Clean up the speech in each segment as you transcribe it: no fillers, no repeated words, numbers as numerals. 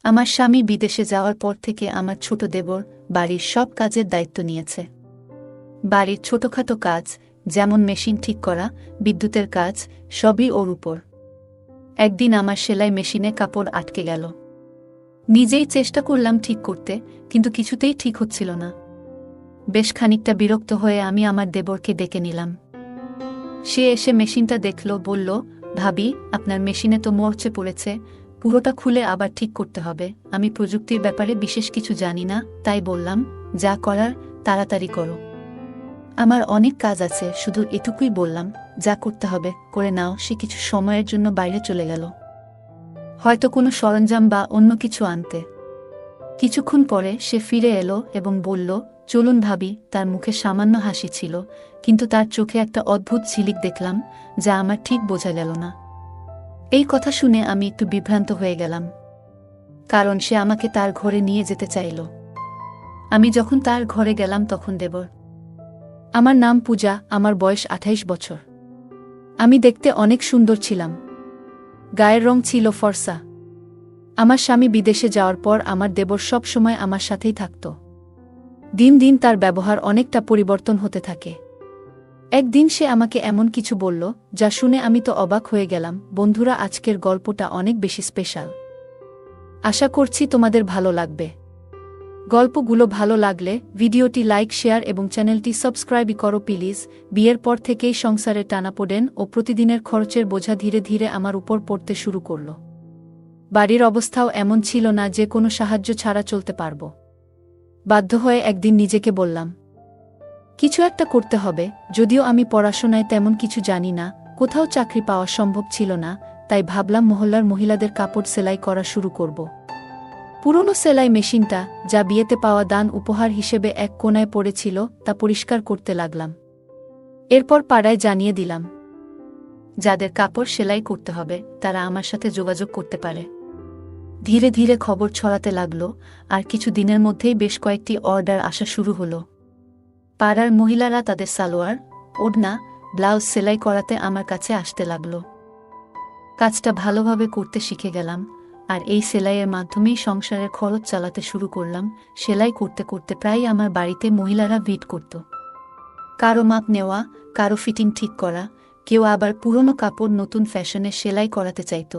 আমার স্বামী বিদেশে যাওয়ার পর থেকে আমার ছোট দেবর বাড়ির সব কাজের দায়িত্ব নিয়েছে। বাড়ির ছোটখাটো কাজ, যেমন মেশিন ঠিক করা, বিদ্যুতের কাজ, সবই ওর উপর। একদিন আমার সেলাই মেশিনে কাপড় আটকে গেল। নিজেই চেষ্টা করলাম ঠিক করতে, কিন্তু কিছুতেই ঠিক হচ্ছিল না। বেশ খানিকটা বিরক্ত হয়ে আমি আমার দেবরকে ডেকে নিলাম। সে এসে মেশিনটা দেখল, বলল, ভাবি, আপনার মেশিনে তো মরচে পড়েছে, পুরোটা খুলে আবার ঠিক করতে হবে। আমি প্রযুক্তির ব্যাপারে বিশেষ কিছু জানি না, তাই বললাম, যা করার তাড়াতাড়ি করো। আমার অনেক কাজ আছে, শুধু এটুকুই বললাম, যা করতে হবে করে নাও। সে কিছু সময়ের জন্য বাইরে চলে গেল, হয়তো কোনো সরঞ্জাম বা অন্য কিছু আনতে। কিছুক্ষণ পরে সে ফিরে এলো এবং বলল, চলুন ভাবি। তার মুখে সামান্য হাসি ছিল, কিন্তু তার চোখে একটা অদ্ভুত ঝিলিক দেখলাম, যা আমার ঠিক বোঝা গেল না। এই কথা শুনে আমি একটু বিভ্রান্ত হয়ে গেলাম, কারণ সে আমাকে তার ঘরে নিয়ে যেতে চাইল। আমি যখন তার ঘরে গেলাম তখন দেবর। আমার নাম পূজা, আমার বয়স 28 বছর। আমি দেখতে অনেক সুন্দর ছিলাম, গায়ের রং ছিল ফর্সা। আমার স্বামী বিদেশে যাওয়ার পর আমার দেবর সব সময় আমার সাথেই থাকত। দিন দিন তার ব্যবহার অনেকটা পরিবর্তন হতে থাকে। একদিন সে আমাকে এমন কিছু বলল, যা শুনে আমি তো অবাক হয়ে গেলাম। বন্ধুরা, আজকের গল্পটা অনেক বেশি স্পেশাল। আশা করছি তোমাদের ভালো লাগবে। গল্পগুলো ভালো লাগলে ভিডিওটি লাইক, শেয়ার এবং চ্যানেলটি সাবস্ক্রাইব করো প্লিজ। বিয়ের পর থেকেই সংসারে টানাপোড়েন ও প্রতিদিনের খরচের বোঝা ধীরে ধীরে আমার উপর পড়তে শুরু করল। বাড়ির অবস্থাও এমন ছিল না যে কোনো সাহায্য ছাড়া চলতে পারব। বাধ্য হয়ে একদিন নিজেকে বললাম, কিছু একটা করতে হবে। যদিও আমি পড়াশোনায় তেমন কিছু জানি না, কোথাও চাকরি পাওয়া সম্ভব ছিল না, তাই ভাবলাম মহল্লার মহিলাদের কাপড় সেলাই করা শুরু করব। পুরনো সেলাই মেশিনটা, যা বিয়েতে পাওয়া দান উপহার হিসেবে এক কোণায় পড়েছিল, তা পরিষ্কার করতে লাগলাম। এরপর পাড়ায় জানিয়ে দিলাম, যাদের কাপড় সেলাই করতে হবে তারা আমার সাথে যোগাযোগ করতে পারে। ধীরে ধীরে খবর ছড়াতে লাগল, আর কিছু দিনের মধ্যেই বেশ কয়েকটি অর্ডার আসা শুরু হলো। পাড়ার মহিলারা তাদের সালোয়ার, ওড়না, ব্লাউজ সেলাই করাতে আমার কাছে আসতে লাগল। কাজটা ভালোভাবে করতে শিখে গেলাম, আর এই সেলাইয়ের মাধ্যমেই সংসারের খরচ চালাতে শুরু করলাম। সেলাই করতে করতে প্রায় আমার বাড়িতে মহিলারা ভিড় করত। কারো মাপ নেওয়া, কারো ফিটিং ঠিক করা, কেউ আবার পুরনো কাপড় নতুন ফ্যাশনে সেলাই করাতে চাইত,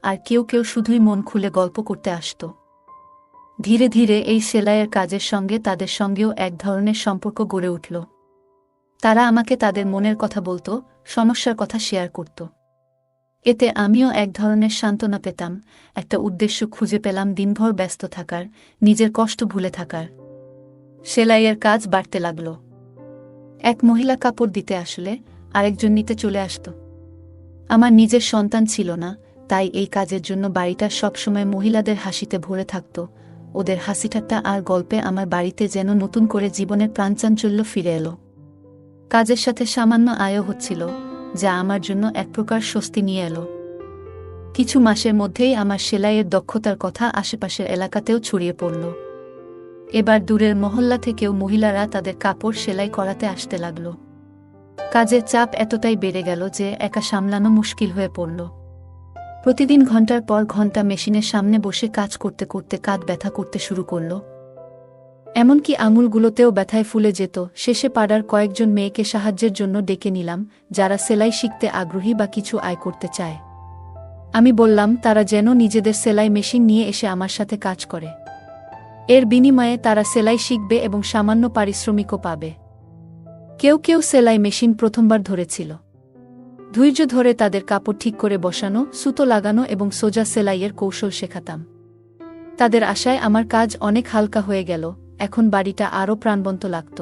আর কেউ কেউ শুধুই মন খুলে গল্প করতে আসত। ধীরে ধীরে এই সেলাইয়ের কাজের সঙ্গে তাদের সঙ্গেও এক ধরনের সম্পর্ক গড়ে উঠল। তারা আমাকে তাদের মনের কথা বলত, সমস্যার কথা শেয়ার করত। এতে আমিও এক ধরনের সান্ত্বনা পেতাম, একটা উদ্দেশ্য খুঁজে পেলাম দিনভর ব্যস্ত থাকার, নিজের কষ্ট ভুলে থাকার। সেলাইয়ের কাজ বাড়তে লাগল। এক মহিলা কাপড় দিতে আসলে আরেকজন নিতে চলে আসত। আমার নিজের সন্তান ছিল না, তাই এই কাজের জন্য বাড়িটা সবসময় মহিলাদের হাসিতে ভরে থাকত। ওদের হাসিঠাট্টা আর গল্পে আমার বাড়িতে যেন নতুন করে জীবনের প্রাণচাঞ্চল্য ফিরে এলো। কাজের সাথে সামান্য আয়ও হচ্ছিল, যা আমার জন্য এক প্রকার স্বস্তি নিয়ে এলো। কিছু মাসের মধ্যেই আমার সেলাইয়ের দক্ষতার কথা আশেপাশের এলাকাতেও ছড়িয়ে পড়ল। এবার দূরের মহল্লা থেকেও মহিলারা তাদের কাপড় সেলাই করাতে আসতে লাগল। কাজের চাপ এতটাই বেড়ে গেল যে একা সামলানো মুশকিল হয়ে পড়ল। প্রতিদিন ঘন্টার পর ঘন্টা মেশিনের সামনে বসে কাজ করতে করতে কাঁধ ব্যথা করতে শুরু করল। এমনকি আঙুলগুলোতেও ব্যথায় ফুলে যেত। শেষে পাড়ার কয়েকজন মেয়েকে সাহায্যের জন্য ডেকে নিলাম, যারা সেলাই শিখতে আগ্রহী বা কিছু আয় করতে চায়। আমি বললাম তারা যেন নিজেদের সেলাই মেশিন নিয়ে এসে আমার সাথে কাজ করে। এর বিনিময়ে তারা সেলাই শিখবে এবং সামান্য পারিশ্রমিকও পাবে। কেউ কেউ সেলাই মেশিন প্রথমবার ধরেছিল। ধৈর্য ধরে তাদের কাপড় ঠিক করে বসানো, সুতো লাগানো এবং সোজা সেলাইয়ের কৌশল শেখাতাম। তাদের আশায় আমার কাজ অনেক হালকা হয়ে গেল। এখন বাড়িটা আরও প্রাণবন্ত লাগত।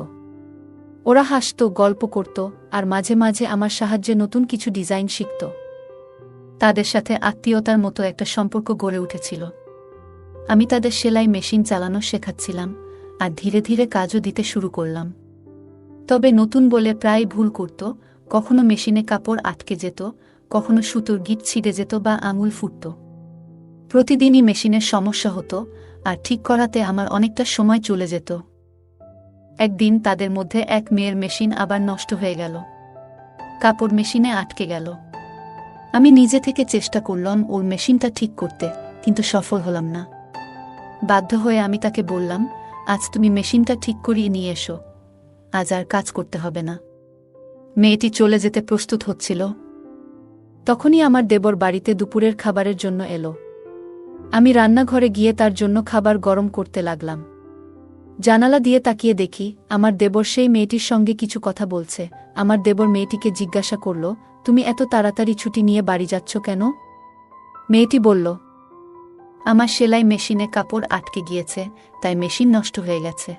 ওরা হাসত, গল্প করত, আর মাঝে মাঝে আমার সাহায্যে নতুন কিছু ডিজাইন শিখত। তাদের সাথে আত্মীয়তার মতো একটা সম্পর্ক গড়ে উঠেছিল। আমি তাদের সেলাই মেশিন চালানো শেখাচ্ছিলাম, আর ধীরে ধীরে কাজও দিতে শুরু করলাম। তবে নতুন বলে প্রায় ভুল করত। কখনো মেশিনে কাপড় আটকে যেত, কখনো সুতোর গিঁট ছিঁড়ে যেত বা আঙুল ফুটত। প্রতিদিনই মেশিনের সমস্যা হতো, আর ঠিক করাতে আমার অনেকটা সময় চলে যেত। একদিন তাদের মধ্যে এক মেয়ের মেশিন আবার নষ্ট হয়ে গেল। কাপড় মেশিনে আটকে গেল। আমি নিজে থেকে চেষ্টা করলাম ওর মেশিনটা ঠিক করতে, কিন্তু সফল হলাম না। বাধ্য হয়ে আমি তাকে বললাম, আজ তুমি মেশিনটা ঠিক করিয়ে নিয়ে এসো, আজ আর কাজ করতে হবে না। মেয়েটি চলে যেতে প্রস্তুত হচ্ছিল। তখনই আমার দেবর বাড়িতে দুপুরের খাবারের জন্য এলো। আমি রান্নাঘরে গিয়ে তার জন্য খাবার গরম করতে লাগলাম। জানালা দিয়ে তাকিয়ে দেখি আমার দেবর সেই মেয়েটির সঙ্গে কিছু কথা বলছে। আমার দেবর মেয়েটিকে জিজ্ঞাসা করল, তুমি এত তাড়াতাড়ি ছুটি নিয়ে বাড়ি যাচ্ছ কেন? মেয়েটি বলল, আমার সেলাই মেশিনে কাপড় আটকে গিয়েছে, তাই মেশিন নষ্ট হয়ে গেছে।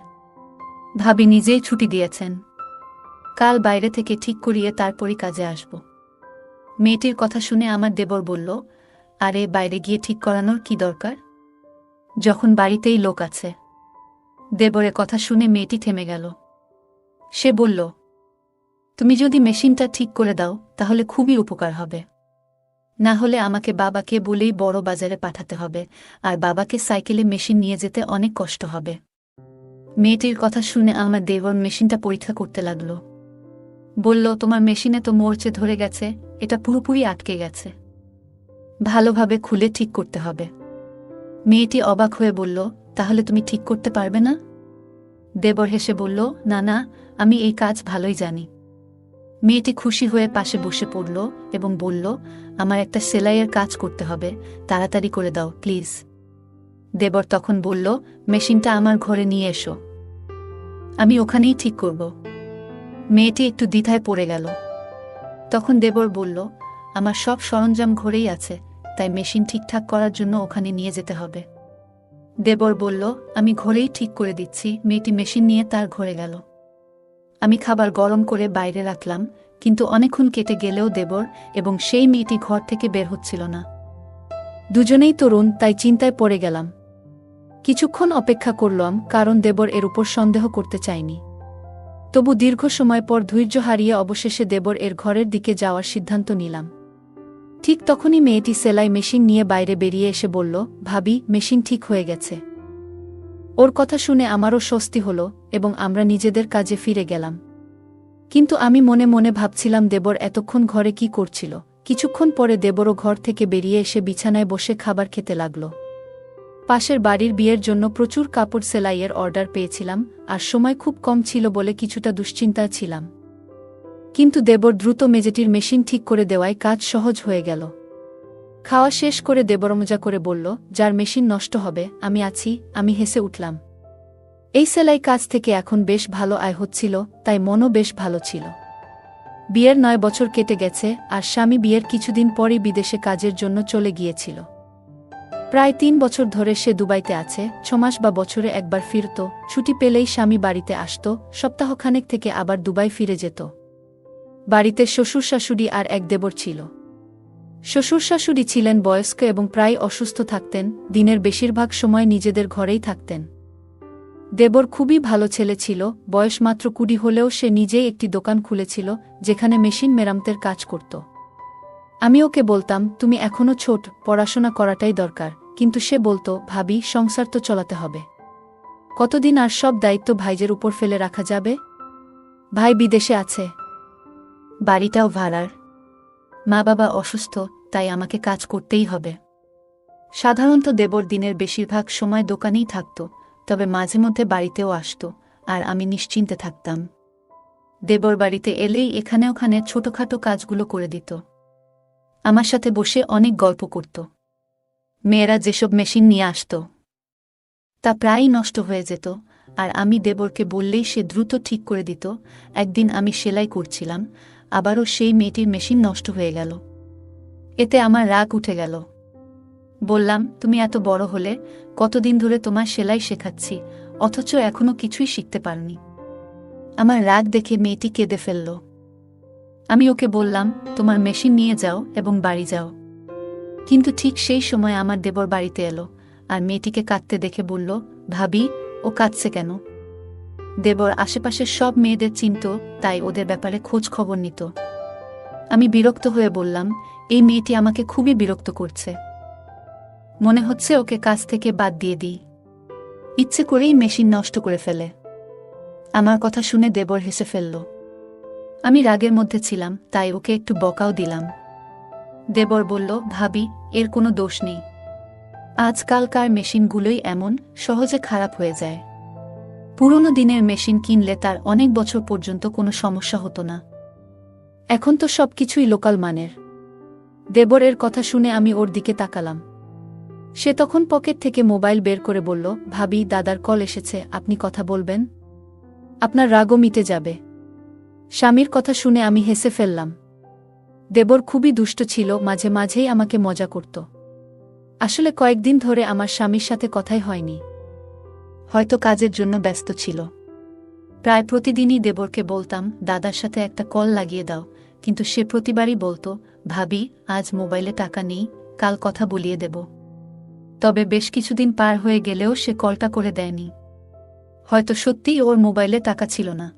ভাবি নিজেই ছুটি দিয়েছেন, কাল বাইরে থেকে ঠিক করিয়ে তারপরই কাজে আসব। মেয়েটির কথা শুনে আমার দেবর বলল, আরে বাইরে গিয়ে ঠিক করানোর কি দরকার, যখন বাড়িতেই লোক আছে। দেবরের কথা শুনে মেয়েটি থেমে গেল। সে বলল, তুমি যদি মেশিনটা ঠিক করে দাও তাহলে খুবই উপকার হবে, না হলে আমাকে বাবাকে বলেই বড় বাজারে পাঠাতে হবে, আর বাবাকে সাইকেলে মেশিন নিয়ে যেতে অনেক কষ্ট হবে। মেয়েটির কথা শুনে আমার দেবর মেশিনটা পরীক্ষা করতে লাগল। বলল, তোমার মেশিনে তো মরচে ধরে গেছে, এটা পুরোপুরি আটকে গেছে, ভালোভাবে খুলে ঠিক করতে হবে। মেয়েটি অবাক হয়ে বলল, তাহলে তুমি ঠিক করতে পারবে না? দেবর হেসে বলল, না না, আমি এই কাজ ভালোই জানি। মেয়েটি খুশি হয়ে পাশে বসে পড়ল এবং বলল, আমার একটা সেলাইয়ের কাজ করতে হবে, তাড়াতাড়ি করে দাও প্লিজ। দেবর তখন বলল, মেশিনটা আমার ঘরে নিয়ে এসো, আমি ওখানেই ঠিক করব। মেয়েটি একটু দ্বিধায় পড়ে গেল। তখন দেবর বলল, আমার সব সরঞ্জাম ঘরেই আছে, তাই মেশিন ঠিকঠাক করার জন্য ওখানে নিয়ে যেতে হবে। দেবর বলল, আমি ঘরেই ঠিক করে দিচ্ছি। মেয়েটি মেশিন নিয়ে তার ঘরে গেল। আমি খাবার গরম করে বাইরে রাখলাম, কিন্তু অনেকক্ষণ কেটে গেলেও দেবর এবং সেই মেয়েটি ঘর থেকে বের হচ্ছিল না। দুজনেই তরুণ, তাই চিন্তায় পড়ে গেলাম। কিছুক্ষণ অপেক্ষা করলাম, কারণ দেবর এর উপর সন্দেহ করতে চাইনি। তবু দীর্ঘ সময় পর ধৈর্য হারিয়ে অবশেষে দেবর এর ঘরের দিকে যাওয়ার সিদ্ধান্ত নিলাম। ঠিক তখনই মেয়েটি সেলাই মেশিন নিয়ে বাইরে বেরিয়ে এসে বলল, ভাবি, মেশিন ঠিক হয়ে গেছে। ওর কথা শুনে আমারও স্বস্তি হল এবং আমরা নিজেদের কাজে ফিরে গেলাম। কিন্তু আমি মনে মনে ভাবছিলাম, দেবর এতক্ষণ ঘরে কি করছিল। কিছুক্ষণ পরে দেবরও ঘর থেকে বেরিয়ে এসে বিছানায় বসে খাবার খেতে লাগল। পাশের বাড়ির বিয়ের জন্য প্রচুর কাপড় সেলাইয়ের অর্ডার পেয়েছিলাম, আর সময় খুব কম ছিল বলে কিছুটা দুশ্চিন্তায় ছিলাম। কিন্তু দেবর দ্রুত মেজেটির মেশিন ঠিক করে দেওয়ায় কাজ সহজ হয়ে গেল। খাওয়া শেষ করে দেবর মজা করে বলল, যার মেশিন নষ্ট হবে আমি আছি। আমি হেসে উঠলাম। এই সেলাই কাজ থেকে এখন বেশ ভালো আয় হচ্ছিল, তাই মনও বেশ ভালো ছিল। বিয়ের 9 বছর কেটে গেছে, আর স্বামী বিয়ের কিছুদিন পরই বিদেশে কাজের জন্য চলে গিয়েছিল। প্রায় 3 বছর ধরে সে দুবাইতে আছে। 6 মাস বা বছরে একবার ফিরত, ছুটি পেলেই স্বামী বাড়িতে আসত, সপ্তাহখানেক থেকে আবার দুবাই ফিরে যেত। বাড়িতে শ্বশুর শাশুড়ি আর এক দেবর ছিল। শ্বশুর শাশুড়ি ছিলেন বয়স্ক এবং প্রায় অসুস্থ থাকতেন, দিনের বেশিরভাগ সময় নিজেদের ঘরেই থাকতেন। দেবর খুবই ভালো ছেলে ছিল, বয়স মাত্র 20 হলেও সে নিজেই একটি দোকান খুলেছিল যেখানে মেশিন মেরামতের কাজ করত। আমি ওকে বলতাম, তুমি এখনো ছোট, পড়াশোনা করাটাই দরকার, কিন্তু সে বলতো, ভাবি, সংসার তো চলাতে হবে, কতদিন আর সব দায়িত্ব ভাইজের উপর ফেলে রাখা যাবে? ভাই বিদেশে আছে, বাড়িটাও ভাড়ার, মা বাবা অসুস্থ, তাই আমাকে কাজ করতেই হবে। সাধারণত দেবর দিনের বেশিরভাগ সময় দোকানেই থাকত, তবে মাঝে মধ্যে বাড়িতেও আসত, আর আমি নিশ্চিন্তে থাকতাম। দেবর বাড়িতে এলেই এখানে ওখানে ছোটখাটো কাজগুলো করে দিত। আমার সাথে বসে অনেক গল্প করত। মেয়েরা যেসব মেশিন নিয়ে আসত তা প্রায়ই নষ্ট হয়ে যেত, আর আমি দেবরকে বললেই সে দ্রুত ঠিক করে দিত। একদিন আমি সেলাই করছিলাম, আবারও সেই মেয়েটির মেশিন নষ্ট হয়ে গেল। এতে আমার রাগ উঠে গেল। বললাম, তুমি এত বড় হলে, কতদিন ধরে তোমার সেলাই শেখাচ্ছি, অথচ এখনো কিছুই শিখতে পারনি। আমার রাগ দেখে মেয়েটি কেঁদে ফেলল। আমি ওকে বললাম, তোমার মেশিন নিয়ে যাও এবং বাড়ি যাও। কিন্তু ঠিক সেই সময় আমার দেবর বাড়িতে এলো, আর মেয়েটিকে কাঁদতে দেখে বলল, ভাবি, ও কাঁদছে কেন? দেবর আশেপাশের সব মেয়েদের চিনত, তাই ওদের ব্যাপারে খোঁজ খবর নিত। আমি বিরক্ত হয়ে বললাম, এই মেয়েটি আমাকে খুবই বিরক্ত করছে, মনে হচ্ছে ওকে কাজ থেকে বাদ দিয়ে দিই, ইচ্ছে করেই মেশিন নষ্ট করে ফেলে। আমার কথা শুনে দেবর হেসে ফেলল। আমি রাগের মধ্যে ছিলাম, তাই ওকে একটু বকাও দিলাম। দেবর বলল, ভাবি, এর কোনো দোষ নেই, আজকালকার মেশিনগুলোই এমন সহজে খারাপ হয়ে যায়। পুরনো দিনের মেশিন কিনলে তার অনেক বছর পর্যন্ত কোনো সমস্যা হতো না। এখন তো সবকিছুই লোকাল মানের। দেবরের কথা শুনে আমি ওর দিকে তাকালাম। সে তখন পকেট থেকে মোবাইল বের করে বলল, ভাবি, দাদার কল এসেছে, আপনি কথা বলবেন? আপনার রাগও মিটে যাবে। স্বামীর কথা শুনে আমি হেসে ফেললাম। দেবর খুবই দুষ্ট ছিল, মাঝে মাঝেই আমাকে মজা করত। আসলে কয়েকদিন ধরে আমার স্বামীর সাথে কথাই হয়নি। হয়তো কাজের জন্য ব্যস্ত ছিল। প্রায় প্রতিদিনই দেবরকে বলতাম, দাদার সাথে একটা কল লাগিয়ে দাও, কিন্তু সে প্রতিবারই বলতো, ভাবি, আজ মোবাইলে টাকা নেই, কাল কথা বলিয়ে দেব। তবে বেশ কিছুদিন পার হয়ে গেলেও সে কলটা করে দেয়নি। হয়তো সত্যিই ওর মোবাইলে টাকা ছিল না।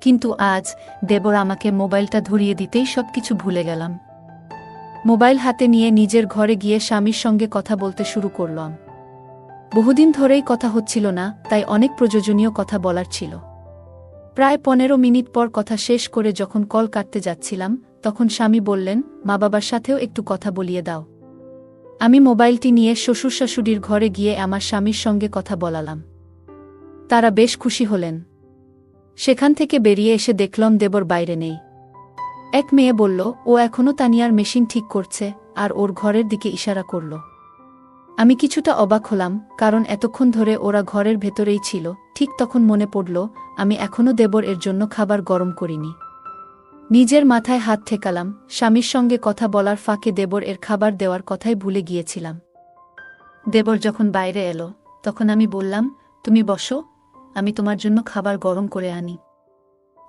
কিন্তু আজ দেবর আমাকে মোবাইলটা ধরিয়ে দিতেই সবকিছু ভুলে গেলাম। মোবাইল হাতে নিয়ে নিজের ঘরে গিয়ে স্বামীর সঙ্গে কথা বলতে শুরু করলাম। বহুদিন ধরেই কথা হচ্ছিল না, তাই অনেক প্রয়োজনীয় কথা বলার ছিল। প্রায় 15 মিনিট পর কথা শেষ করে যখন কল কাটতে যাচ্ছিলাম, তখন স্বামী বললেন, মা বাবার সাথেও একটু কথা বলিয়ে দাও। আমি মোবাইলটি নিয়ে শ্বশুর শাশুড়ির ঘরে গিয়ে আমার স্বামীর সঙ্গে কথা বলালাম। তারা বেশ খুশি হলেন। সেখান থেকে বেরিয়ে এসে দেখলাম দেবর বাইরে নেই। এক মেয়ে বলল, ও এখনও তানিয়ার মেশিন ঠিক করছে, আর ওর ঘরের দিকে ইশারা করল। আমি কিছুটা অবাক হলাম, কারণ এতক্ষণ ধরে ওরা ঘরের ভেতরেই ছিল। ঠিক তখন মনে পড়ল, আমি এখনও দেবর এর জন্য খাবার গরম করিনি। নিজের মাথায় হাত ঠেকালাম। স্বামীর সঙ্গে কথা বলার ফাঁকে দেবর এর খাবার দেওয়ার কথাই ভুলে গিয়েছিলাম। দেবর যখন বাইরে এলো, তখন আমি বললাম, তুমি বসো, আমি তোমার জন্য খাবার গরম করে আনি।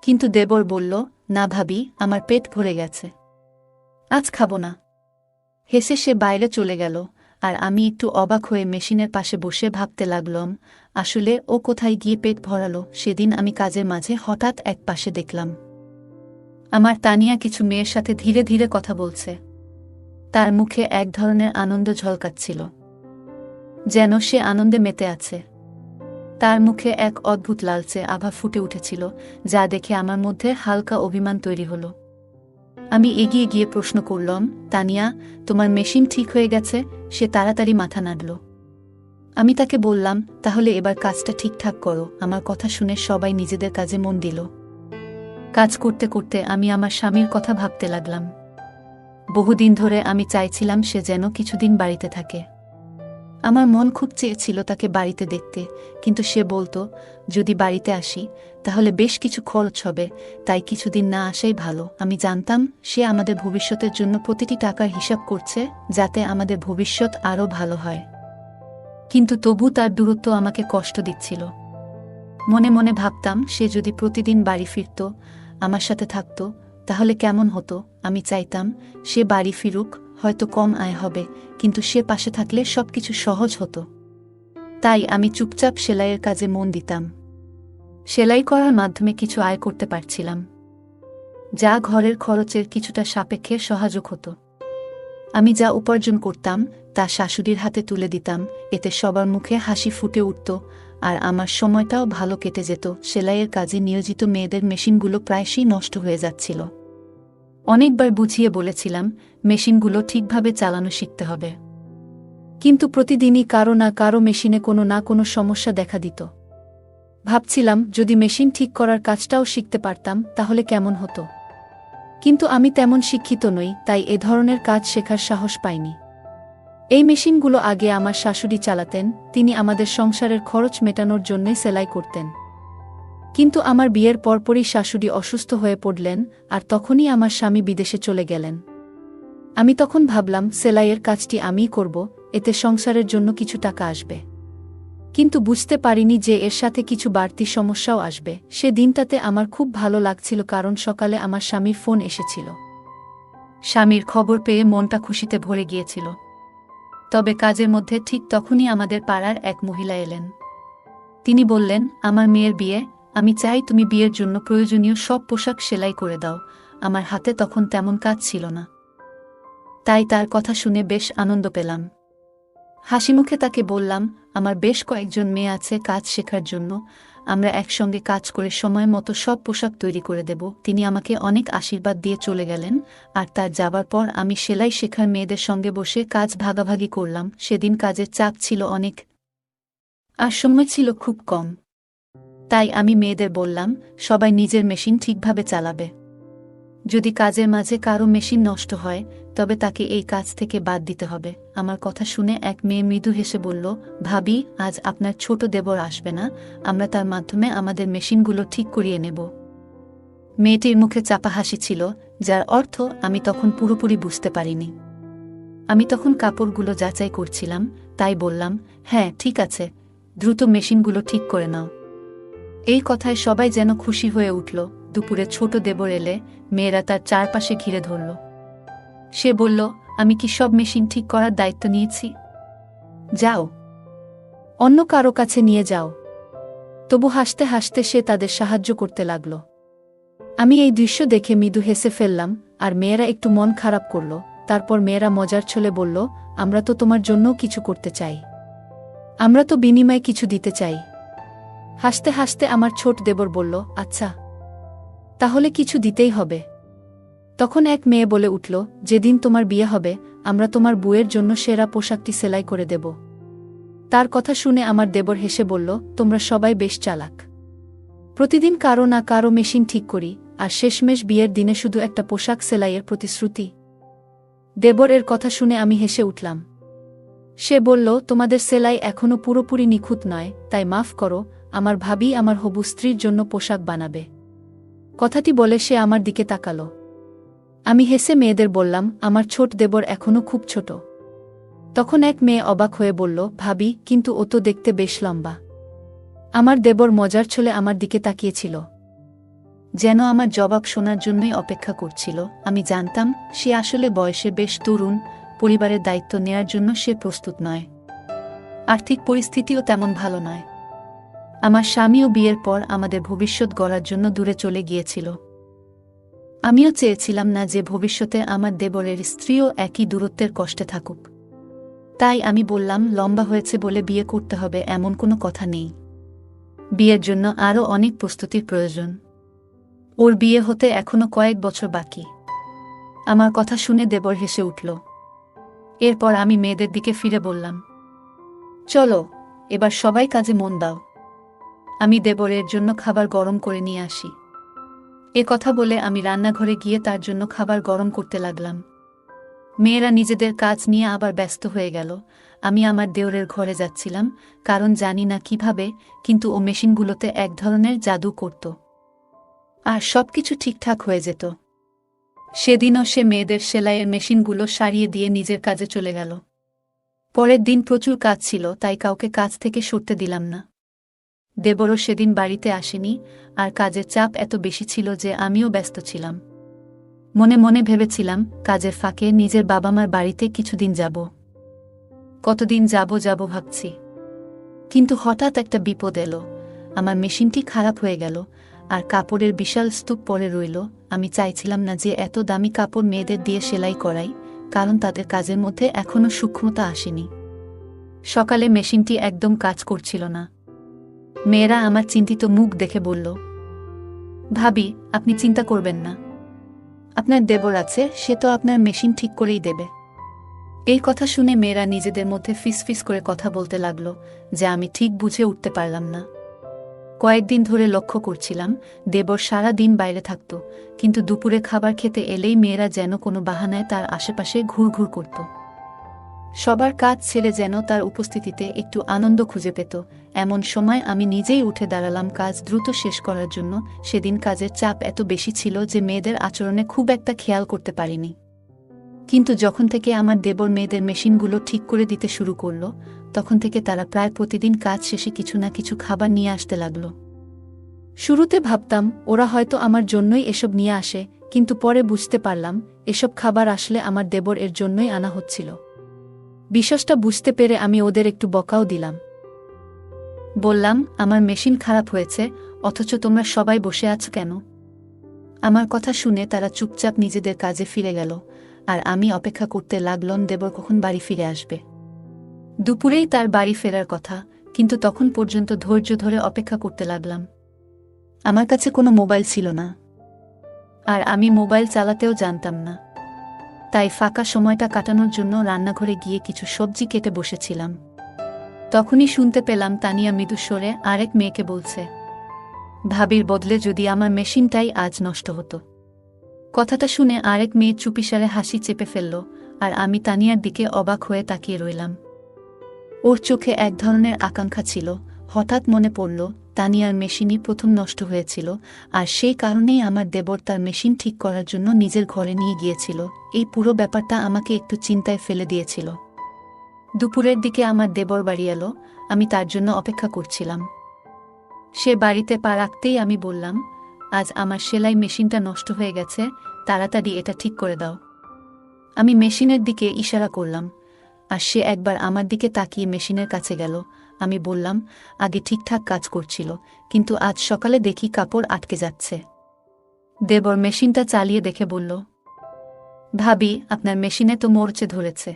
কিন্তু দেবর বলল, না ভাবি, আমার পেট ভরে গেছে, আজ খাবো না। হেসে সে বাইরে চলে গেল, আর আমি একটু অবাক হয়ে মেশিনের পাশে বসে ভাবতে লাগলাম, আসলে ও কোথায় গিয়ে পেট ভরালো। সেদিন আমি কাজের মাঝে হঠাৎ এক পাশে দেখলাম আমার তানিয়া কিছু মেয়ের সাথে ধীরে ধীরে কথা বলছে। তার মুখে এক ধরনের আনন্দ ঝলকাচ্ছিল, যেন সে আনন্দে মেতে আছে। তার মুখে এক অদ্ভুত লালচে আভা ফুটে উঠেছিল, যা দেখে আমার মধ্যে হালকা অভিমান তৈরি হলো। আমি এগিয়ে গিয়ে প্রশ্ন করলাম, তানিয়া, তোমার মেশিন ঠিক হয়ে গেছে? সে তাড়াতাড়ি মাথা নাড়ল। আমি তাকে বললাম, তাহলে এবার কাজটা ঠিকঠাক করো। আমার কথা শুনে সবাই নিজেদের কাজে মন দিল। কাজ করতে করতে আমি আমার স্বামীর কথা ভাবতে লাগলাম। বহুদিন ধরে আমি চাইছিলাম সে যেন কিছুদিন বাড়িতে থাকে। আমার মন খুব চেয়েছিল তাকে বাড়িতে দেখতে, কিন্তু সে বলতো, যদি বাড়িতে আসি তাহলে বেশ কিছু খরচ হবে, তাই কিছুদিন না আসাই ভালো। আমি জানতাম সে আমাদের ভবিষ্যতের জন্য প্রতিটি টাকার হিসাব করছে, যাতে আমাদের ভবিষ্যৎ আরও ভালো হয়। কিন্তু তবু তার দূরত্ব আমাকে কষ্ট দিচ্ছিল। মনে মনে ভাবতাম, সে যদি প্রতিদিন বাড়ি ফিরত, আমার সাথে থাকত, তাহলে কেমন হতো। আমি চাইতাম সে বাড়ি ফিরুক, হয়তো কম আয় হবে, কিন্তু সে পাশে থাকলে সবকিছু সহজ হতো। তাই আমি চুপচাপ সেলাইয়ের কাজে মন দিতাম। সেলাই করার মাধ্যমে কিছু আয় করতে পারছিলাম, যা ঘরের খরচের কিছুটা সাপেক্ষে সহায়ক হতো। আমি যা উপার্জন করতাম তা শাশুড়ির হাতে তুলে দিতাম, এতে সবার মুখে হাসি ফুটে উঠত, আর আমার সময়টাও ভালো কেটে যেত। সেলাইয়ের কাজে নিয়োজিত মেয়েদের মেশিনগুলো প্রায়শই নষ্ট হয়ে যাচ্ছিল। অনেকবার বুঝিয়ে বলেছিলাম, মেশিনগুলো ঠিকভাবে চালানো শিখতে হবে, কিন্তু প্রতিদিনই কারো না কারো মেশিনে কোনো না কোনো সমস্যা দেখা দিত। ভাবছিলাম, যদি মেশিন ঠিক করার কাজটাও শিখতে পারতাম তাহলে কেমন হতো। কিন্তু আমি তেমন শিক্ষিত নই, তাই এ ধরনের কাজ শেখার সাহস পাইনি। এই মেশিনগুলো আগে আমার শাশুড়ি চালাতেন, তিনি আমাদের সংসারের খরচ মেটানোর জন্যই সেলাই করতেন। কিন্তু আমার বিয়ের পরপরই শাশুড়ি অসুস্থ হয়ে পড়লেন, আর তখনই আমার স্বামী বিদেশে চলে গেলেন। আমি তখন ভাবলাম, সেলাইয়ের কাজটি আমিই করব, এতে সংসারের জন্য কিছু টাকা আসবে। কিন্তু বুঝতে পারিনি যে এর সাথে কিছু বাড়তি সমস্যাও আসবে। সে দিনটাতে আমার খুব ভালো লাগছিল, কারণ সকালে আমার স্বামীর ফোন এসেছিল। স্বামীর খবর পেয়ে মনটা খুশিতে ভরে গিয়েছিল। তবে কাজের মধ্যে ঠিক তখনই আমাদের পাড়ার এক মহিলা এলেন। তিনি বললেন, আমার মেয়ের বিয়ে, আমি চাই তুমি বিয়ের জন্য প্রয়োজনীয় সব পোশাক সেলাই করে দাও। আমার হাতে তখন তেমন কাজ ছিল না, তাই তার কথা শুনে বেশ আনন্দ পেলাম। হাসিমুখে তাকে বললাম, আমার বেশ কয়েকজন মেয়ে আছে কাজ শেখার জন্য, আমরা একসঙ্গে কাজ করে সময় মতো সব পোশাক তৈরি করে দেব। তিনি আমাকে অনেক আশীর্বাদ দিয়ে চলে গেলেন, আর তার যাবার পর আমি সেলাই শেখার মেয়েদের সঙ্গে বসে কাজ ভাগাভাগি করলাম। সেদিন কাজের চাপ ছিল অনেক, আর সময় ছিল খুব কম। তাই আমি মেয়েদের বললাম, সবাই নিজের মেশিন ঠিকভাবে চালাবে। যদি কাজের মাঝে কারো মেশিন নষ্ট হয়, তবে তাকে এই কাজ থেকে বাদ দিতে হবে। আমার কথা শুনে এক মেয়ে মৃদু হেসে বলল, ভাবি, আজ আপনার ছোট দেবর আসবে না, আমরা তার মাধ্যমে আমাদের মেশিনগুলো ঠিক করিয়ে নেব। মেয়েটির মুখে চাপা হাসি ছিল, যার অর্থ আমি তখন পুরোপুরি বুঝতে পারিনি। আমি তখন কাপড়গুলো যাচাই করছিলাম, তাই বললাম, হ্যাঁ ঠিক আছে, দ্রুত মেশিনগুলো ঠিক করে নাও। এই কথায় সবাই যেন খুশি হয়ে উঠল। দুপুরে ছোট দেবর এলে মেয়েরা তার চারপাশে ঘিরে ধরল। সে বলল, আমি কি সব মেশিন ঠিক করার দায়িত্ব নিয়েছি? যাও, অন্য কারো কাছে নিয়ে যাও। তবু হাসতে হাসতে সে তাদের সাহায্য করতে লাগল। আমি এই দৃশ্য দেখে মৃদু হেসে ফেললাম, আর মেয়েরা একটু মন খারাপ করল। তারপর মেয়েরা মজার ছলে বলল, আমরা তো তোমার জন্যও কিছু করতে চাই, আমরা তো বিনিময়ে কিছু দিতে চাই। হাসতে হাসতে আমার ছোট দেবর বলল, আচ্ছা, তাহলে কিছু দিতেই হবে। তখন এক মেয়ে বলে উঠল, যেদিন তোমার বিয়ে হবে, আমরা তোমার বউয়ের জন্য সেরা পোশাকটি সেলাই করে দেব। তার কথা শুনে আমার দেবর হেসে বলল, তোমরা সবাই বেশ চালাক। প্রতিদিন কারো না কারো মেশিন ঠিক করি, আর শেষমেশ বিয়ের দিনে শুধু একটা পোশাক সেলাইয়ের প্রতিশ্রুতি। দেবর এর কথা শুনে আমি হেসে উঠলাম। সে বলল, তোমাদের সেলাই এখনও পুরোপুরি নিখুঁত নয়, তাই মাফ করো, আমার ভাবি আমার হবু স্ত্রীর জন্য পোশাক বানাবে। কথাটি বলে সে আমার দিকে তাকালো। আমি হেসে মেয়েদের বললাম, আমার ছোট দেবর এখনও খুব ছোট। তখন এক মেয়ে অবাক হয়ে বলল, ভাবি, কিন্তু ও তো দেখতে বেশ লম্বা। আমার দেবর মজার ছলে আমার দিকে তাকিয়েছিল, যেন আমার জবাব শোনার জন্যই অপেক্ষা করছিল। আমি জানতাম সে আসলে বয়সে বেশ তরুণ, পরিবারের দায়িত্ব নেয়ার জন্য সে প্রস্তুত নয়। আর্থিক পরিস্থিতিও তেমন ভালো নয়। আমার স্বামীও বিয়ের পর আমাদের ভবিষ্যৎ গড়ার জন্য দূরে চলে গিয়েছিল। আমিও চেয়েছিলাম না যে ভবিষ্যতে আমার দেবরের স্ত্রীও একই দূরত্বের কষ্টে থাকুক। তাই আমি বললাম, লম্বা হয়েছে বলে বিয়ে করতে হবে এমন কোনো কথা নেই। বিয়ের জন্য আরও অনেক প্রস্তুতির প্রয়োজন। ওর বিয়ে হতে এখনো কয়েক বছর বাকি। আমার কথা শুনে দেবর হেসে উঠল। এরপর আমি মেয়েদের দিকে ফিরে বললাম, চলো, এবার সবাই কাজে মন দাও। আমি দেবরের জন্য খাবার গরম করে নিয়ে আসি। এ কথা বলে আমি রান্নাঘরে গিয়ে তার জন্য খাবার গরম করতে লাগলাম। মেয়েরা নিজেদের কাজ নিয়ে আবার ব্যস্ত হয়ে গেল। আমি আমার দেওরের ঘরে যাচ্ছিলাম, কারণ জানি না কিভাবে, কিন্তু ও মেশিনগুলোতে এক ধরনের জাদু করত, আর সবকিছু ঠিকঠাক হয়ে যেত। সেদিনও সে মেয়েদের সেলাইয়ের মেশিনগুলো সারিয়ে দিয়ে নিজের কাজে চলে গেল। পরের দিন প্রচুর কাজ ছিল, তাই কাউকে কাজ থেকে সরতে দিলাম না। দেবরও সেদিন বাড়িতে আসেনি, আর কাজের চাপ এত বেশি ছিল যে আমিও ব্যস্ত ছিলাম। মনে মনে ভেবেছিলাম, কাজের ফাঁকে নিজের বাবা মার বাড়িতে কিছুদিন যাব। কতদিন যাব ভাবছি, কিন্তু হঠাৎ একটা বিপদ এলো। আমার মেশিনটি খারাপ হয়ে গেল, আর কাপড়ের বিশাল স্তূপ পড়ে রইল। আমি চাইছিলাম না যে এত দামি কাপড় মেয়েদের দিয়ে সেলাই করাই, কারণ তাদের কাজের মধ্যে এখনও সূক্ষ্মতা আসেনি। সকালে মেশিনটি একদম কাজ করছিল না। মেয়েরা আমার চিন্তিত মুখ দেখে বলল, ভাবি, আপনি চিন্তা করবেন না, আপনার দেবর আছে, সে তো আপনার মেশিন ঠিক করেই দেবে। এই কথা শুনে মেয়েরা নিজেদের মধ্যে ফিসফিস করে কথা বলতে লাগল, যে আমি ঠিক বুঝে উঠতে পারলাম না। কয়েকদিন ধরে লক্ষ্য করছিলাম, দেবর সারা দিন বাইরে থাকত, কিন্তু দুপুরে খাবার খেতে এলেই মেয়েরা যেন কোনো বাহানায় তার আশেপাশে ঘুরঘুর করত। সবার কাজ ছেড়ে যেন তার উপস্থিতিতে একটু আনন্দ খুঁজে পেত। এমন সময় আমি নিজেই উঠে দাঁড়ালাম কাজ দ্রুত শেষ করার জন্য। সেদিন কাজের চাপ এত বেশি ছিল যে মেয়েদের আচরণে খুব একটা খেয়াল করতে পারিনি। কিন্তু যখন থেকে আমার দেবর মেয়েদের মেশিনগুলো ঠিক করে দিতে শুরু করল, তখন থেকে তারা প্রায় প্রতিদিন কাজ শেষে কিছু না কিছু খাবার নিয়ে আসতে লাগল। শুরুতে ভাবতাম ওরা হয়তো আমার জন্যই এসব নিয়ে আসে, কিন্তু পরে বুঝতে পারলাম এসব খাবার আসলে আমার দেবর এর জন্যই আনা হচ্ছিল। বিষয়টা বুঝতে পেরে আমি ওদের একটু বকাও দিলাম। বললাম, আমার মেশিন খারাপ হয়েছে, অথচ তোমরা সবাই বসে আছো কেন? আমার কথা শুনে তারা চুপচাপ নিজেদের কাজে ফিরে গেল, আর আমি অপেক্ষা করতে লাগলাম দেবর কখন বাড়ি ফিরে আসবে। দুপুরেই তার বাড়ি ফেরার কথা, কিন্তু তখন পর্যন্ত ধৈর্য ধরে অপেক্ষা করতে লাগলাম। আমার কাছে কোনো মোবাইল ছিল না, আর আমি মোবাইল চালাতেও জানতাম না। তাই ফাঁকা সময়টা কাটানোর জন্য রান্নাঘরে গিয়ে কিছু সবজি কেটে বসেছিলাম। তখনই শুনতে পেলাম তানিয়া মৃদুস্বরে আরেক মেয়েকে বলছে, ভাবির বদলে যদি আমার মেশিনটাই আজ নষ্ট হতো। কথাটা শুনে আরেক মেয়ে চুপিসারে হাসি চেপে ফেলল, আর আমি তানিয়ার দিকে অবাক হয়ে তাকিয়ে রইলাম। ওর চোখে এক ধরনের আকাঙ্ক্ষা ছিল। হঠাৎ মনে পড়ল তানিয়ার মেশিনই প্রথম নষ্ট হয়েছিল, আর সেই কারণেই আমার দেবর তার মেশিন ঠিক করার জন্য নিজের ঘরে নিয়ে গিয়েছিল। এই পুরো ব্যাপারটা আমাকে একটু চিন্তায় ফেলে দিয়েছিল। দুপুরের দিকে আমার দেবর বাড়ি এলো। আমি তার জন্য অপেক্ষা করছিলাম। সে বাড়িতে পা রাখতেই আমি বললাম, আজ আমার সেলাই মেশিনটা নষ্ট হয়ে গেছে, তাড়াতাড়ি এটা ঠিক করে দাও। আমি মেশিনের দিকে ইশারা করলাম, আর সে একবার আমার দিকে তাকিয়ে মেশিনের কাছে গেল। আমি বললাম, আগে ঠিকঠাক কাজ করছিল, কিন্তু আজ সকালে দেখি কাপড় আটকে যাচ্ছে। দেবর মেশিনটা চালিয়ে দেখে বলল, ভাবি, আপনার মেশিনে তো মরচে ধরেছে,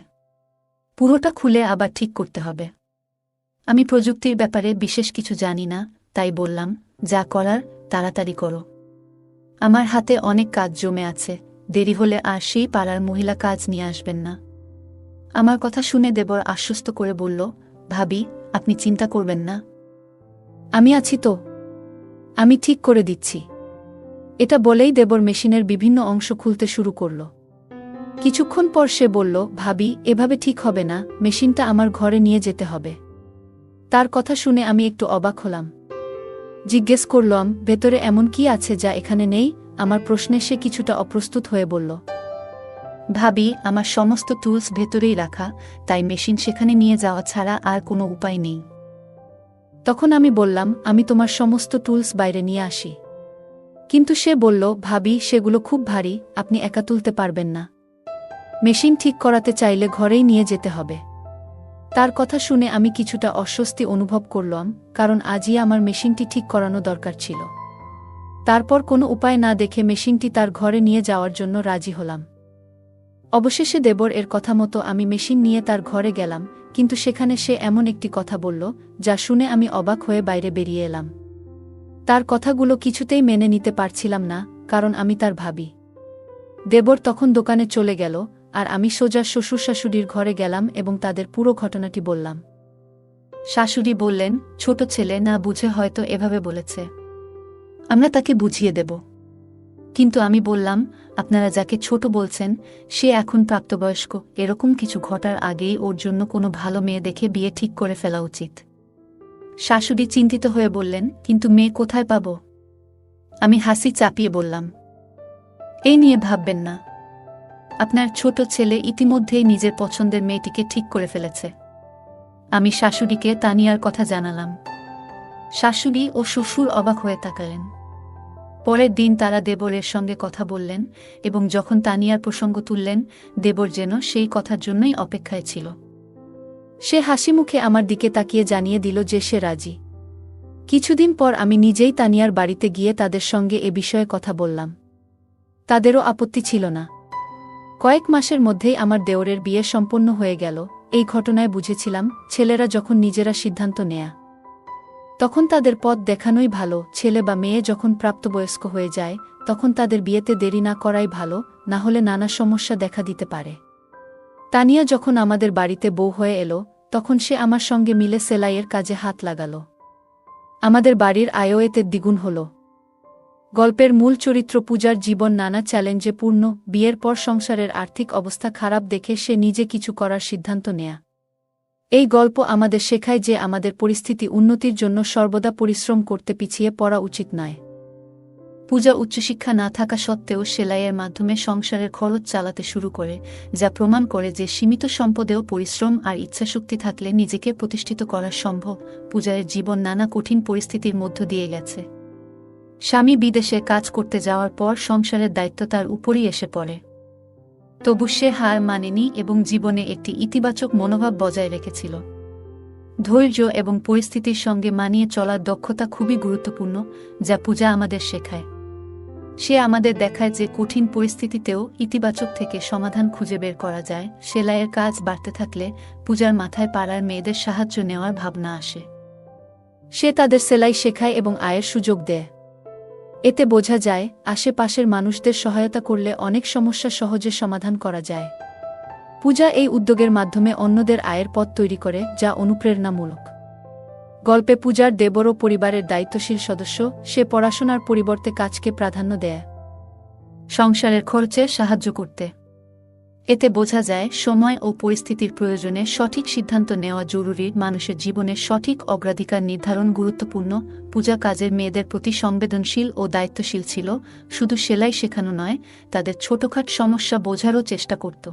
পুরোটা খুলে আবার ঠিক করতে হবে। আমি প্রযুক্তির ব্যাপারে বিশেষ কিছু জানি না, তাই বললাম, যা করার তাড়াতাড়ি করো। আমার হাতে অনেক কাজ জমে আছে, দেরি হলে আর সেই পাড়ার মহিলা কাজ নিয়ে আসবেন না। আমার কথা শুনে দেবর আশ্বস্ত করে বলল, ভাবি, আপনি চিন্তা করবেন না, আমি আছি তো, আমি ঠিক করে দিচ্ছি। এটা বলেই দেবর মেশিনের বিভিন্ন অংশ খুলতে শুরু করল। কিছুক্ষণ পর সে বলল, ভাবি, এভাবে ঠিক হবে না, মেশিনটা আমার ঘরে নিয়ে যেতে হবে। তার কথা শুনে আমি একটু অবাক হলাম। জিজ্ঞেস করলাম, ভেতরে এমন কি আছে যা এখানে নেই? আমার প্রশ্নে সে কিছুটা অপ্রস্তুত হয়ে বলল, ভাবি, আমার সমস্ত টুলস ভেতরেই রাখা, তাই মেশিন সেখানে নিয়ে যাওয়া ছাড়া আর কোনো উপায় নেই। তখন আমি বললাম, আমি তোমার সমস্ত টুলস বাইরে নিয়ে আসি। কিন্তু সে বলল, ভাবি, সেগুলো খুব ভারী, আপনি একা তুলতে পারবেন না। মেশিন ঠিক করাতে চাইলে ঘরেই নিয়ে যেতে হবে। তার কথা শুনে আমি কিছুটা অস্বস্তি অনুভব করলাম, কারণ আজই আমার মেশিনটি ঠিক করানো দরকার ছিল। তারপর কোনো উপায় না দেখে মেশিনটি তার ঘরে নিয়ে যাওয়ার জন্য রাজি হলাম। অবশেষে দেবর এর কথা মতো আমি মেশিন নিয়ে তার ঘরে গেলাম, কিন্তু সেখানে সে এমন একটি কথা বলল, যা শুনে আমি অবাক হয়ে বাইরে বেরিয়ে এলাম। তার কথাগুলো কিছুতেই মেনে নিতে পারছিলাম না, কারণ আমি তার ভাবি। দেবর তখন দোকানে চলে গেল, আর আমি সোজা শ্বশুর শাশুড়ির ঘরে গেলাম এবং তাদের পুরো ঘটনাটি বললাম। শাশুড়ি বললেন, ছোট ছেলে না বুঝে হয়তো এভাবে বলেছে, আমরা তাকে বুঝিয়ে দেব। কিন্তু আমি বললাম, আপনারা যাকে ছোট বলছেন সে এখন প্রাপ্তবয়স্ক, এরকম কিছু ঘটার আগেই ওর জন্য কোনো ভালো মেয়ে দেখে বিয়ে ঠিক করে ফেলা উচিত। শাশুড়ি চিন্তিত হয়ে বললেন, কিন্তু মেয়ে কোথায় পাব? আমি হাসি চাপিয়ে বললাম, এই নিয়ে ভাববেন না, আপনার ছোট ছেলে ইতিমধ্যেই নিজের পছন্দের মেয়েটিকে ঠিক করে ফেলেছে। আমি শাশুড়িকে তানিয়ার কথা জানালাম। শাশুড়ি ও শ্বশুর অবাক হয়ে তাকালেন। পরের দিন তারা দেবরের সঙ্গে কথা বললেন, এবং যখন তানিয়ার প্রসঙ্গ তুললেন, দেবর যেন সেই কথার জন্যই অপেক্ষায় ছিল। সে হাসি মুখে আমার দিকে তাকিয়ে জানিয়ে দিল যে সে রাজি। কিছুদিন পর আমি নিজেই তানিয়ার বাড়িতে গিয়ে তাদের সঙ্গে এ বিষয়ে কথা বললাম। তাদেরও আপত্তি ছিল না। কয়েক মাসের মধ্যেই আমার দেওরের বিয়ে সম্পন্ন হয়ে গেল। এই ঘটনায় বুঝেছিলাম, ছেলেরা যখন নিজেরা সিদ্ধান্ত নেয়া, তখন তাদের পথ দেখানোই ভালো। ছেলে বা মেয়ে যখন প্রাপ্তবয়স্ক হয়ে যায়, তখন তাদের বিয়েতে দেরি না করাই ভালো, না হলে নানা সমস্যা দেখা দিতে পারে। তানিয়া যখন আমাদের বাড়িতে বউ হয়ে এলো, তখন সে আমার সঙ্গে মিলে সেলাইয়ের কাজে হাত লাগাল। আমাদের বাড়ির আয়ও এতে দ্বিগুণ হল। গল্পের মূল চরিত্র পূজার জীবন নানা চ্যালেঞ্জে পূর্ণ। বিয়ের পর সংসারের আর্থিক অবস্থা খারাপ দেখে সে নিজে কিছু করার সিদ্ধান্ত নেয়া। এই গল্প আমাদের শেখায় যে আমাদের পরিস্থিতি উন্নতির জন্য সর্বদা পরিশ্রম করতে পিছিয়ে পড়া উচিত নয়। পূজা উচ্চশিক্ষা না থাকা সত্ত্বেও সেলাইয়ের মাধ্যমে সংসারের খরচ চালাতে শুরু করে, যা প্রমাণ করে যে সীমিত সম্পদেও পরিশ্রম আর ইচ্ছাশক্তি থাকলে নিজেকে প্রতিষ্ঠিত করা সম্ভব। পূজার জীবন নানা কঠিন পরিস্থিতির মধ্য দিয়ে গেছে। স্বামী বিদেশে কাজ করতে যাওয়ার পর সংসারের দায়িত্ব তার উপরই এসে পড়ে। তবু সে হার মানেনি এবং জীবনে একটি ইতিবাচক মনোভাব বজায় রেখেছিল। ধৈর্য এবং পরিস্থিতির সঙ্গে মানিয়ে চলার দক্ষতা খুবই গুরুত্বপূর্ণ, যা পূজা আমাদের শেখায়। সে আমাদের দেখায় যে কঠিন পরিস্থিতিতেও ইতিবাচক থেকে সমাধান খুঁজে বের করা যায়। সেলাইয়ের কাজ বাড়তে থাকলে পূজার মাথায় পাড়ার মেয়েদের সাহায্য নেওয়ার ভাবনা আসে। সে তাদের সেলাই শেখায় এবং আয়ের সুযোগ দেয়। এতে বোঝা যায় আশেপাশের মানুষদের সহায়তা করলে অনেক সমস্যা সহজে সমাধান করা যায়। পূজা এই উদ্যোগের মাধ্যমে অন্যদের আয়ের পথ তৈরি করে, যা অনুপ্রেরণামূলক। গল্পে পূজার দেবরও পরিবারের দায়িত্বশীল সদস্য। সে পড়াশোনার পরিবর্তে কাজকে প্রাধান্য দেয়, সংসারের খরচে সাহায্য করতে। এতে বোঝা যায় সময় ও পরিস্থিতির প্রয়োজনে সঠিক সিদ্ধান্ত নেওয়া জরুরি। মানুষের জীবনে সঠিক অগ্রাধিকার নির্ধারণ গুরুত্বপূর্ণ। পূজা কাজের মেয়েদের প্রতি সংবেদনশীল ও দায়িত্বশীল ছিল। শুধু সেলাই শেখানো নয়, তাদের ছোটখাট সমস্যা বোঝারও চেষ্টা করত।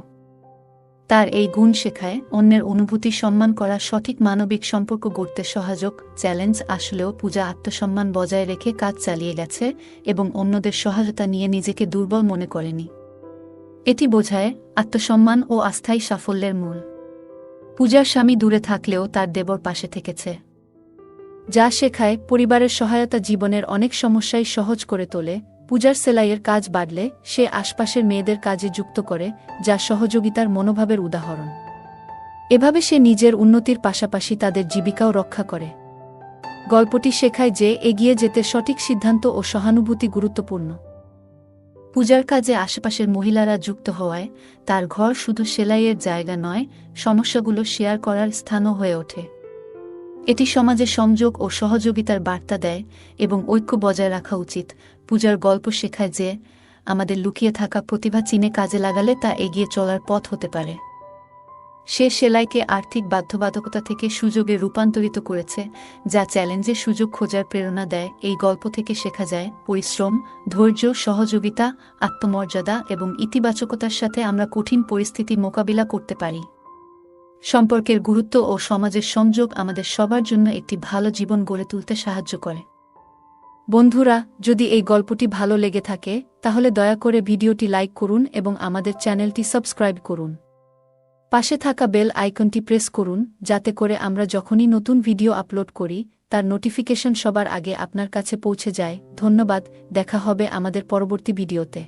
তার এই গুণ শেখায় অন্যের অনুভূতি সম্মান করা, সঠিক মানবিক সম্পর্ক গড়তে সহায়ক। চ্যালেঞ্জ আসলেও পূজা আত্মসম্মান বজায় রেখে কাজ চালিয়ে গেছে এবং অন্যদের সহায়তা নিয়ে নিজেকে দুর্বল মনে করেনি। এটি বোঝায় আত্মসম্মান ও আস্থাই সাফল্যের মূল। পূজার স্বামী দূরে থাকলেও তার দেবর পাশে থেকেছে, যা শেখায় পরিবারের সহায়তা জীবনের অনেক সমস্যাই সহজ করে তোলে। পূজার সেলাইয়ের কাজ বাড়লে সে আশপাশের মেয়েদের কাজে যুক্ত করে, যা সহযোগিতার মনোভাবের উদাহরণ। এভাবে সে নিজের উন্নতির পাশাপাশি তাদের জীবিকাও রক্ষা করে। গল্পটি শেখায় যে এগিয়ে যেতে সঠিক সিদ্ধান্ত ও সহানুভূতি গুরুত্বপূর্ণ। পূজার কাজে আশেপাশের মহিলারা যুক্ত হওয়ায় তার ঘর শুধু সেলাইয়ের জায়গা নয়, সমস্যাগুলো শেয়ার করার স্থানও হয়ে ওঠে। এটি সমাজে সংযোগ ও সহযোগিতার বার্তা দেয় এবং ঐক্য বজায় রাখা উচিত। পূজার গল্প শেখায় যে আমাদের লুকিয়ে থাকা প্রতিভা চিনে কাজে লাগালে তা এগিয়ে চলার পথ হতে পারে। সে সেলাইকে আর্থিক বাধ্যবাধকতা থেকে সুযোগে রূপান্তরিত করেছে, যা চ্যালেঞ্জের সুযোগ খোঁজার প্রেরণা দেয়। এই গল্প থেকে শেখা যায় পরিশ্রম, ধৈর্য, সহযোগিতা, আত্মমর্যাদা এবং ইতিবাচকতার সাথে আমরা কঠিন পরিস্থিতি মোকাবিলা করতে পারি। সম্পর্কের গুরুত্ব ও সমাজের সংযোগ আমাদের সবার জন্য একটি ভালো জীবন গড়ে তুলতে সাহায্য করে। বন্ধুরা, যদি এই গল্পটি ভালো লেগে থাকে তাহলে দয়া করে ভিডিওটি লাইক করুন এবং আমাদের চ্যানেলটি সাবস্ক্রাইব করুন। পাশে থাকা বেল আইকনটি প্রেস করুন, যাতে করে আমরা যখনই নতুন ভিডিও আপলোড করি তার নোটিফিকেশন সবার আগে আপনার কাছে পৌঁছে যায়। ধন্যবাদ। দেখা হবে আমাদের পরবর্তী ভিডিওতে।